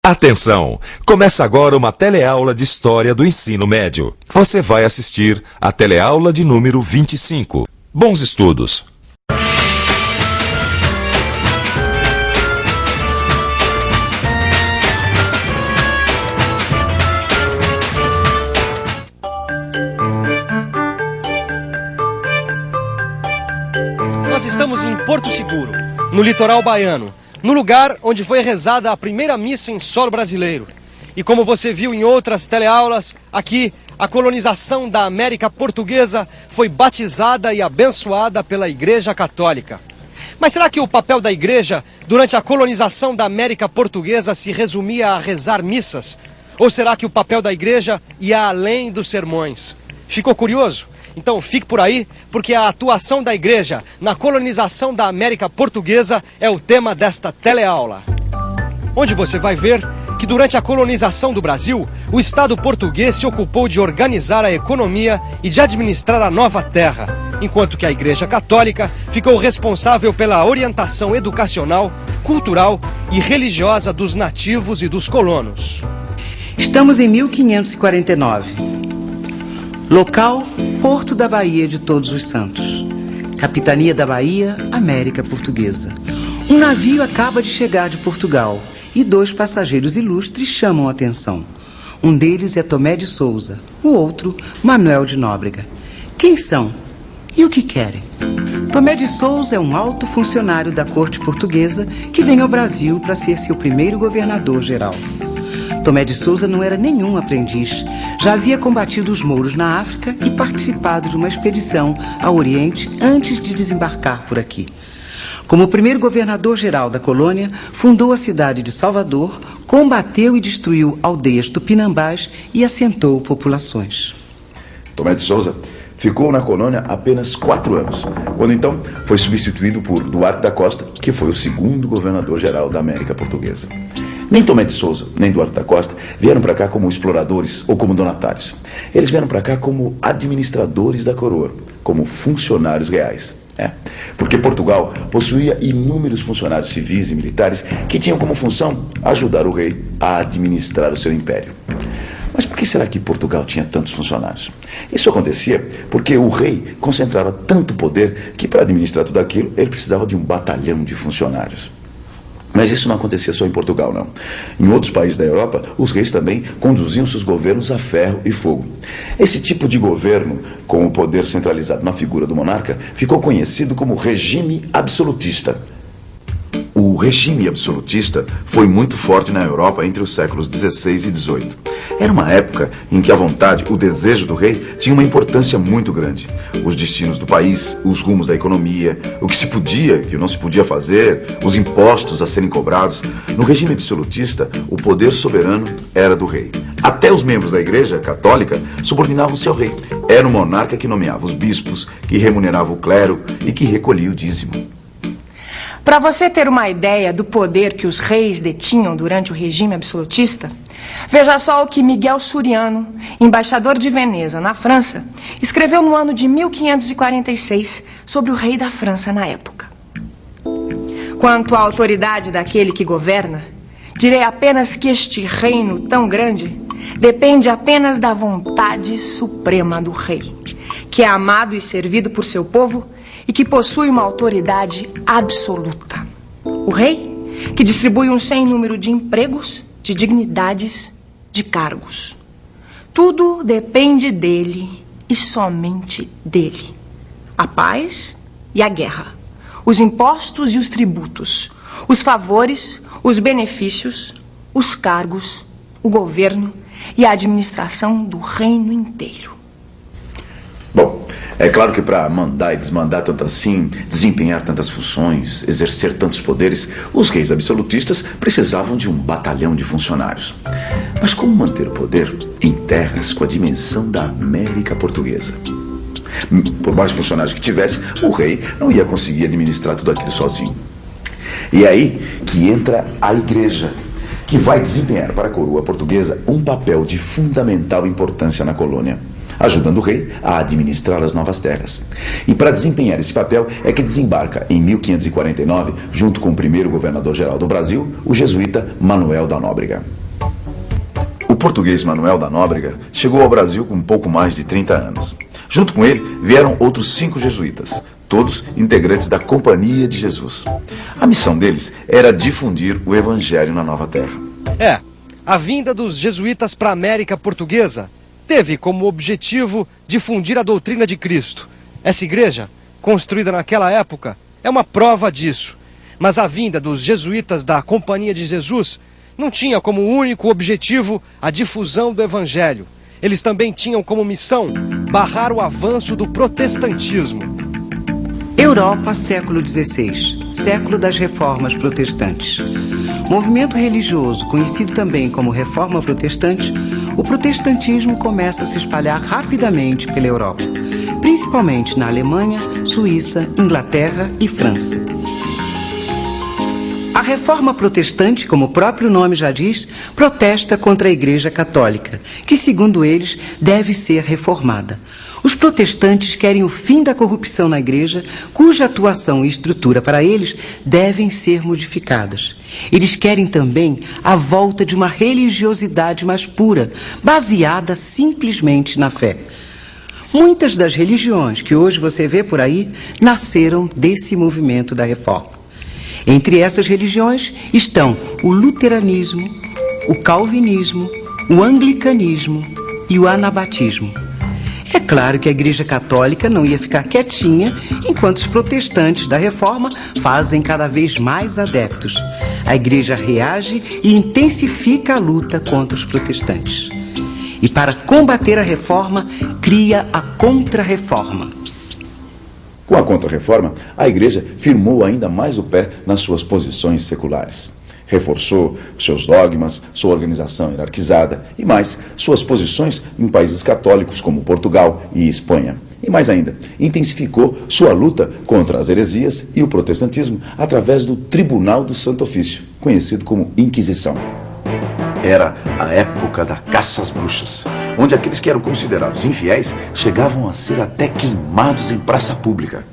Atenção! Começa agora uma teleaula de História do Ensino Médio. Você vai assistir a teleaula de número 25. Bons estudos! Nós estamos em Porto Seguro, no litoral baiano, no lugar onde foi rezada a primeira missa em solo brasileiro. E como você viu em outras teleaulas, aqui a colonização da América Portuguesa foi batizada e abençoada pela Igreja Católica. Mas será que o papel da Igreja durante a colonização da América Portuguesa se resumia a rezar missas? Ou será que o papel da Igreja ia além dos sermões? Ficou curioso? Então fique por aí, porque a atuação da Igreja na colonização da América Portuguesa é o tema desta teleaula. Onde você vai ver que durante a colonização do Brasil, o Estado português se ocupou de organizar a economia e de administrar a nova terra, enquanto que a Igreja Católica ficou responsável pela orientação educacional, cultural e religiosa dos nativos e dos colonos. Estamos em 1549. Local, Porto da Baía de Todos os Santos. Capitania da Bahia, América Portuguesa. Um navio acaba de chegar de Portugal e 2 passageiros ilustres chamam a atenção. Um deles é Tomé de Souza, o outro, Manuel de Nóbrega. Quem são e o que querem? Tomé de Souza é um alto funcionário da corte portuguesa que vem ao Brasil para ser seu primeiro governador-geral. Tomé de Souza não era nenhum aprendiz. Já havia combatido os mouros na África e participado de uma expedição ao Oriente antes de desembarcar por aqui. Como primeiro governador-geral da colônia, fundou a cidade de Salvador, combateu e destruiu aldeias tupinambás e assentou populações. Tomé de Souza ficou na colônia apenas 4 anos, quando então foi substituído por Duarte da Costa, que foi o segundo governador-geral da América Portuguesa. Nem Tomé de Souza, nem Duarte da Costa vieram para cá como exploradores ou como donatários. Eles vieram para cá como administradores da coroa, como funcionários reais. Porque Portugal possuía inúmeros funcionários civis e militares que tinham como função ajudar o rei a administrar o seu império. Mas por que será que Portugal tinha tantos funcionários? Isso acontecia porque o rei concentrava tanto poder que para administrar tudo aquilo ele precisava de um batalhão de funcionários. Mas isso não acontecia só em Portugal, não. Em outros países da Europa, os reis também conduziam seus governos a ferro e fogo. Esse tipo de governo, com o poder centralizado na figura do monarca, ficou conhecido como regime absolutista. O regime absolutista foi muito forte na Europa entre os séculos XVI e XVIII. Era uma época em que a vontade, o desejo do rei tinha uma importância muito grande. Os destinos do país, os rumos da economia, o que se podia e o que não se podia fazer, os impostos a serem cobrados. No regime absolutista, o poder soberano era do rei. Até os membros da Igreja Católica subordinavam-se ao rei. Era o monarca que nomeava os bispos, que remunerava o clero e que recolhia o dízimo. Para você ter uma ideia do poder que os reis detinham durante o regime absolutista, veja só o que Miguel Suriano, embaixador de Veneza, na França, escreveu no ano de 1546 sobre o rei da França na época. Quanto à autoridade daquele que governa, direi apenas que este reino tão grande depende apenas da vontade suprema do rei, que é amado e servido por seu povo e que possui uma autoridade absoluta. O rei, que distribui um sem número de empregos, de dignidades, de cargos. Tudo depende dele e somente dele. A paz e a guerra, os impostos e os tributos, os favores, os benefícios, os cargos, o governo e a administração do reino inteiro. Bom, é claro que para mandar e desmandar tanto assim, desempenhar tantas funções, exercer tantos poderes, os reis absolutistas precisavam de um batalhão de funcionários. Mas como manter o poder em terras com a dimensão da América Portuguesa? Por mais funcionários que tivesse, o rei não ia conseguir administrar tudo aquilo sozinho. E é aí que entra a Igreja, que vai desempenhar para a coroa portuguesa um papel de fundamental importância na colônia. ajudando o rei a administrar as novas terras. E para desempenhar esse papel é que desembarca em 1549, junto com o primeiro governador-geral do Brasil, o jesuíta Manuel da Nóbrega. O português Manuel da Nóbrega chegou ao Brasil com pouco mais de 30 anos. Junto com ele vieram outros 5 jesuítas, todos integrantes da Companhia de Jesus. A missão deles era difundir o Evangelho na nova terra. A vinda dos jesuítas para a América Portuguesa teve como objetivo difundir a doutrina de Cristo. Essa igreja, construída naquela época, é uma prova disso. Mas a vinda dos jesuítas da Companhia de Jesus não tinha como único objetivo a difusão do Evangelho. Eles também tinham como missão barrar o avanço do protestantismo. Europa, século XVI, século das reformas protestantes. Movimento religioso, conhecido também como Reforma Protestante, o protestantismo começa a se espalhar rapidamente pela Europa, principalmente na Alemanha, Suíça, Inglaterra e França. A Reforma Protestante, como o próprio nome já diz, protesta contra a Igreja Católica, que, segundo eles, deve ser reformada. Os protestantes querem o fim da corrupção na igreja, cuja atuação e estrutura para eles devem ser modificadas. Eles querem também a volta de uma religiosidade mais pura, baseada simplesmente na fé. Muitas das religiões que hoje você vê por aí nasceram desse movimento da reforma. Entre essas religiões estão o luteranismo, o calvinismo, o anglicanismo e o anabatismo. É claro que a Igreja Católica não ia ficar quietinha enquanto os protestantes da Reforma fazem cada vez mais adeptos. A Igreja reage e intensifica a luta contra os protestantes. E para combater a Reforma, cria a Contra-Reforma. Com a Contra-Reforma, a Igreja firmou ainda mais o pé nas suas posições seculares. Reforçou seus dogmas, sua organização hierarquizada e mais, suas posições em países católicos como Portugal e Espanha. E mais ainda, intensificou sua luta contra as heresias e o protestantismo através do Tribunal do Santo Ofício, conhecido como Inquisição. Era a época da caça às bruxas, onde aqueles que eram considerados infiéis chegavam a ser até queimados em praça pública.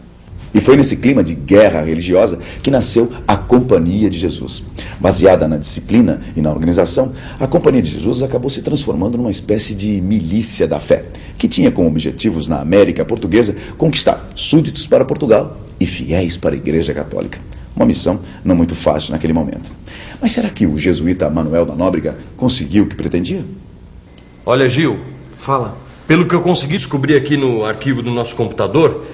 E foi nesse clima de guerra religiosa que nasceu a Companhia de Jesus. Baseada na disciplina e na organização, a Companhia de Jesus acabou se transformando numa espécie de milícia da fé, que tinha como objetivos na América Portuguesa conquistar súditos para Portugal e fiéis para a Igreja Católica. Uma missão não muito fácil naquele momento. Mas será que o jesuíta Manuel da Nóbrega conseguiu o que pretendia? Olha, Gil, Fala. pelo que eu consegui descobrir aqui no arquivo do nosso computador,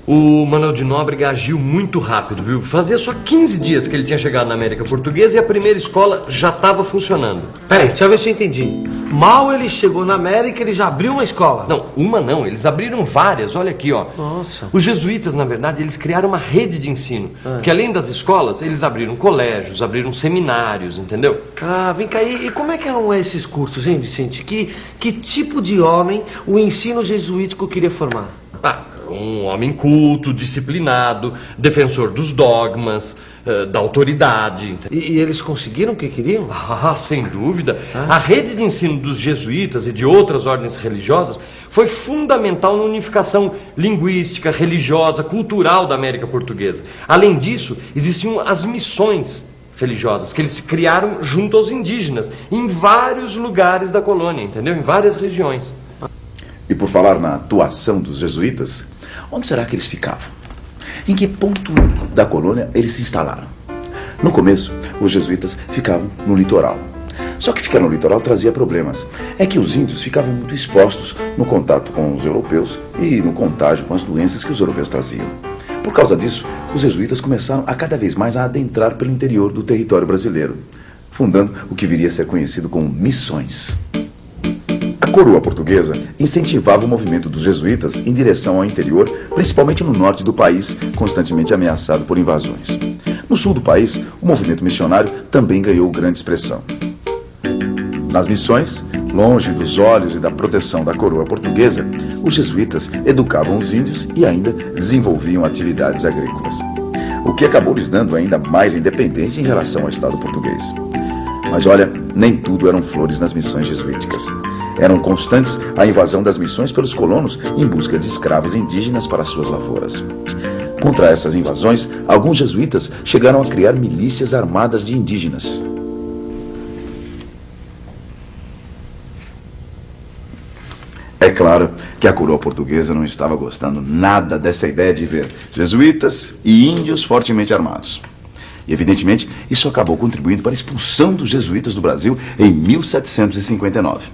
o Manuel de Nóbrega agiu muito rápido, viu? Fazia só 15 dias que ele tinha chegado na América Portuguesa e a primeira escola já estava funcionando. Peraí, deixa eu ver se eu entendi. Mal ele chegou na América, ele já abriu uma escola. Não, uma não, eles abriram várias, olha aqui, ó. Nossa. Os jesuítas, na verdade, eles criaram uma rede de ensino, porque além das escolas, eles abriram colégios, abriram seminários, entendeu? Ah, vem cá, e como é que eram esses cursos, hein, Vicente? Que tipo de homem o ensino jesuítico queria formar? Um homem culto, disciplinado, defensor dos dogmas, da autoridade. E eles conseguiram o que queriam? Sem dúvida. A rede de ensino dos jesuítas e de outras ordens religiosas foi fundamental na unificação linguística, religiosa, cultural da América Portuguesa. Além disso, existiam as missões religiosas que eles criaram junto aos indígenas, em vários lugares da colônia, entendeu? Em várias regiões. E por falar na atuação dos jesuítas, onde será que eles ficavam? Em que ponto da colônia eles se instalaram? No começo, os jesuítas ficavam no litoral. Só que ficar no litoral trazia problemas. É que os índios ficavam muito expostos no contato com os europeus e no contágio com as doenças que os europeus traziam. Por causa disso, os jesuítas começaram a cada vez mais a adentrar pelo interior do território brasileiro, fundando o que viria a ser conhecido como missões. A coroa portuguesa incentivava o movimento dos jesuítas em direção ao interior, principalmente no norte do país, constantemente ameaçado por invasões. No sul do país, o movimento missionário também ganhou grande expressão. Nas missões, longe dos olhos e da proteção da coroa portuguesa, os jesuítas educavam os índios e ainda desenvolviam atividades agrícolas, o que acabou lhes dando ainda mais independência em relação ao Estado português. Mas olha, nem tudo eram flores nas missões jesuíticas. Eram constantes a invasão das missões pelos colonos em busca de escravos indígenas para suas lavouras. Contra essas invasões, alguns jesuítas chegaram a criar milícias armadas de indígenas. É claro que a coroa portuguesa não estava gostando nada dessa ideia de ver jesuítas e índios fortemente armados. E, evidentemente, isso acabou contribuindo para a expulsão dos jesuítas do Brasil em 1759.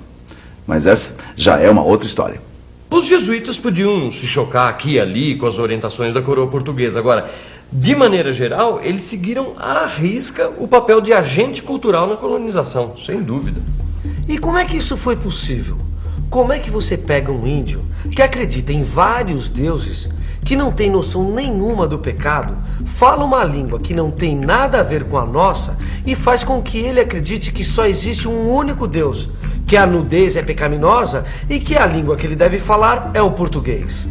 Mas essa já é uma outra história. Os jesuítas podiam se chocar aqui e ali com as orientações da coroa portuguesa. Agora, de maneira geral, eles seguiram à risca o papel de agente cultural na colonização, sem dúvida. E como é que isso foi possível? Como é que você pega um índio que acredita em vários deuses, que não tem noção nenhuma do pecado, fala uma língua que não tem nada a ver com a nossa e faz com que ele acredite que só existe um único Deus, que a nudez é pecaminosa e que a língua que ele deve falar é o português?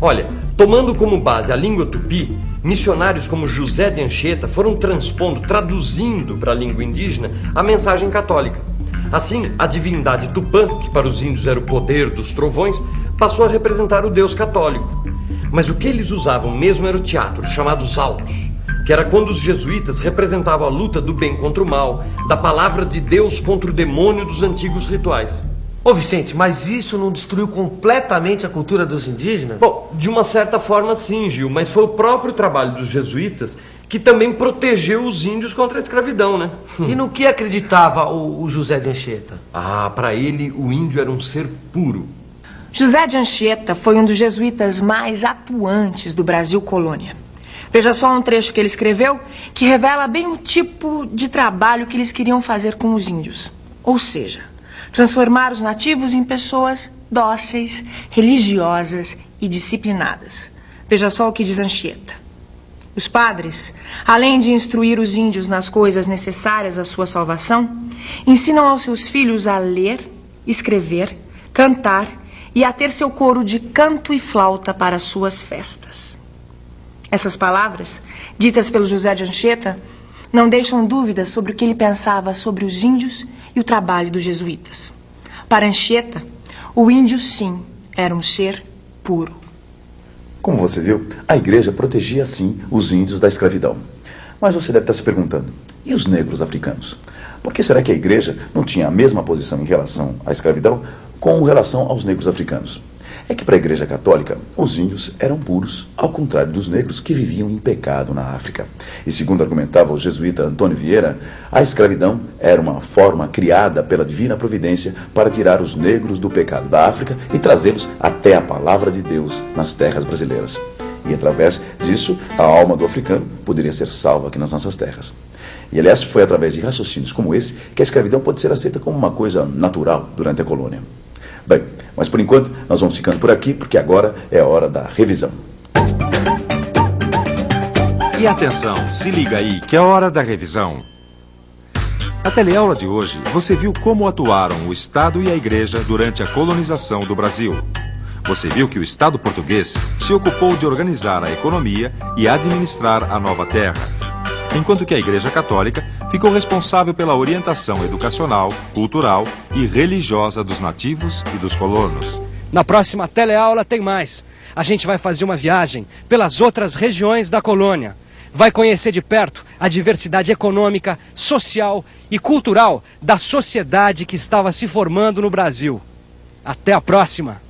Olha, tomando como base a língua tupi, missionários como José de Anchieta foram transpondo, traduzindo para a língua indígena a mensagem católica. Assim, a divindade Tupã, que para os índios era o poder dos trovões, passou a representar o Deus católico. Mas o que eles usavam mesmo era o teatro, chamados autos, que era quando os jesuítas representavam a luta do bem contra o mal, da palavra de Deus contra o demônio dos antigos rituais. Ô Vicente, mas isso não destruiu completamente a cultura dos indígenas? Bom, de uma certa forma sim, Gil, mas foi o próprio trabalho dos jesuítas que também protegeu os índios contra a escravidão, né? E no que acreditava o José de Anchieta? Ah, para ele o índio era um ser puro. José de Anchieta foi um dos jesuítas mais atuantes do Brasil colônia. Veja só um trecho que ele escreveu que revela bem o tipo de trabalho que eles queriam fazer com os índios. Ou seja, transformar os nativos em pessoas dóceis, religiosas e disciplinadas. Veja só o que diz Anchieta. Os padres, além de instruir os índios nas coisas necessárias à sua salvação, ensinam aos seus filhos a ler, escrever, cantar e a ter seu coro de canto e flauta para suas festas. Essas palavras, ditas pelo José de Anchieta, não deixam dúvidas sobre o que ele pensava sobre os índios e o trabalho dos jesuítas. Para Anchieta, o índio, sim, era um ser puro. Como você viu, a igreja protegia, sim, os índios da escravidão. Mas você deve estar se perguntando, e os negros africanos? Por que será que a igreja não tinha a mesma posição em relação à escravidão com relação aos negros africanos? É que para a igreja católica, os índios eram puros, ao contrário dos negros que viviam em pecado na África. E segundo argumentava o jesuíta Antônio Vieira, a escravidão era uma forma criada pela divina providência para tirar os negros do pecado da África e trazê-los até a palavra de Deus nas terras brasileiras. E através disso, a alma do africano poderia ser salva aqui nas nossas terras. E aliás, foi através de raciocínios como esse que a escravidão pode ser aceita como uma coisa natural durante a colônia. Bem, mas por enquanto nós vamos ficando por aqui, porque agora é a hora da revisão. E atenção, se liga aí que é hora da revisão. Na teleaula de hoje, você viu como atuaram o Estado e a Igreja durante a colonização do Brasil. Você viu que o Estado português se ocupou de organizar a economia e administrar a nova terra, enquanto que a Igreja Católica ficou responsável pela orientação educacional, cultural e religiosa dos nativos e dos colonos. Na próxima teleaula tem mais. A gente vai fazer uma viagem pelas outras regiões da colônia. Vai conhecer de perto a diversidade econômica, social e cultural da sociedade que estava se formando no Brasil. Até a próxima!